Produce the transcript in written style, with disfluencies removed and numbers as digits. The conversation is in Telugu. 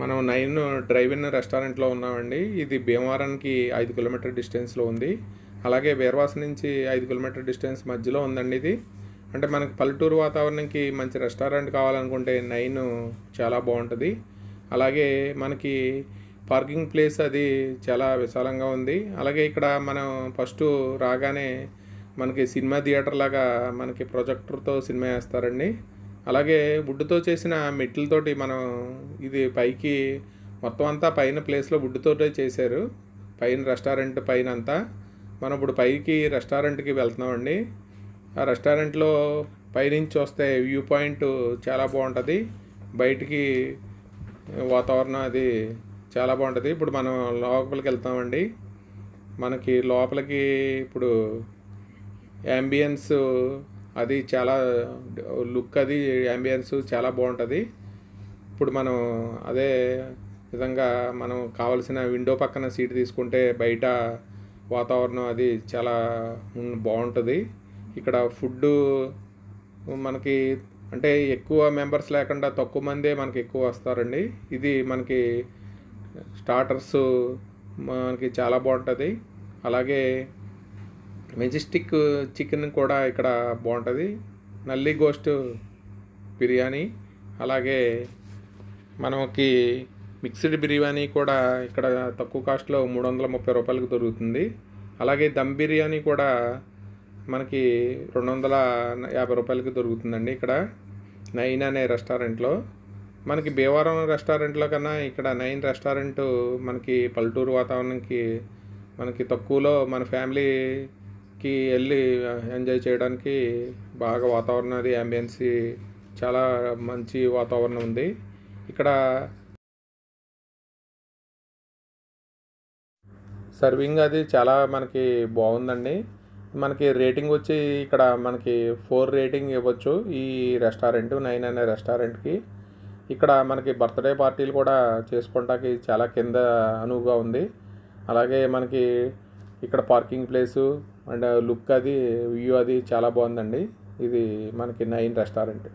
మనం 9 డ్రైవ్ ఇన్ రెస్టారెంట్లో ఉన్నామండి. ఇది భీమవరానికి 5 కిలోమీటర్ డిస్టెన్స్‌లో ఉంది. అలాగే వీరవాస నుంచి 5 కిలోమీటర్ డిస్టెన్స్ మధ్యలో ఉందండి ఇది. అంటే మనకి పల్లెటూరు వాతావరణంకి మంచి రెస్టారెంట్ కావాలనుకుంటే 9 చాలా బావుంటది. అలాగే మనకి పార్కింగ్ ప్లేస్ అది చాలా విశాలంగా ఉంది. అలాగే ఇక్కడ మనం ఫస్టు రాగానే మనకి సినిమా థియేటర్ లాగా మనకి ప్రొజెక్టర్‌తో సినిమా ఏస్తారండి. అలాగే వుడ్‌తో చేసిన మెట్లతోటి మనం ఇది పైకి మొత్తం అంతా పైన ప్లేస్‌లో వుడ్‌తోటే చేశారు. పైన రెస్టారెంట్ పైనంతా. మనం ఇప్పుడు పైకి రెస్టారెంట్‌కి వెళ్తున్నామండి. ఆ రెస్టారెంట్‌లో పైనుంచి చూస్తే వ్యూ పాయింట్ చాలా బావుంటది. బయటికి వాతావరణం అది చాలా బావుంటది. ఇప్పుడు మనం లోపలికి వెళ్తామండి. మనకి లోపలికి ఇప్పుడు యాంబియన్స్ అది చాలా లుక్ అది యాంబియన్స్ చాలా బాగుంటుంది. ఇప్పుడు మనం అదే విధంగా మనం కావాల్సిన విండో పక్కన సీట్ తీసుకుంటే బయట వాతావరణం అది చాలా బాగుంటుంది. ఇక్కడ ఫుడ్డు మనకి అంటే ఎక్కువ మెంబర్స్ లేకుండా తక్కువ మందే మనకి ఎక్కువ వస్తారండి. ఇది మనకి స్టార్టర్స్ మనకి చాలా బాగుంటుంది. అలాగే మెజెస్టిక్ చికెన్ కూడా ఇక్కడ బాగుంటుంది. నల్లి గోస్ట్ బిర్యానీ, అలాగే మనకి మిక్స్డ్ బిర్యానీ కూడా ఇక్కడ తక్కువ కాస్ట్లో 330 రూపాయలకు దొరుకుతుంది. అలాగే దమ్ బిర్యానీ కూడా మనకి 250 రూపాయలకి దొరుకుతుందండి ఇక్కడ 9 అనే రెస్టారెంట్లో. మనకి భీమవరం రెస్టారెంట్లో కన్నా ఇక్కడ 9 రెస్టారెంట్ మనకి పల్లెటూరు వాతావరణంకి మనకి తక్కువలో మన ఫ్యామిలీకి వెళ్ళి ఎంజాయ్ చేయడానికి బాగా వాతావరణం అది యాంబియన్సీ చాలా మంచి వాతావరణం ఉంది ఇక్కడ. సర్వింగ్ అది చాలా మనకి బాగుందండి. మనకి రేటింగ్ వచ్చి ఇక్కడ మనకి 4 రేటింగ్ ఇవ్వచ్చు ఈ రెస్టారెంట్ 9 అనే రెస్టారెంట్కి. ఇక్కడ మనకి బర్త్డే పార్టీలు కూడా చేసుకోవడానికి చాలా కింద అనువుగా ఉంది. అలాగే మనకి ఇక్కడ పార్కింగ్ ప్లేసు అండ్ లుక్ అది వ్యూ అది చాలా బాగుందండి. ఇది మనకి 9 రెస్టారెంట్.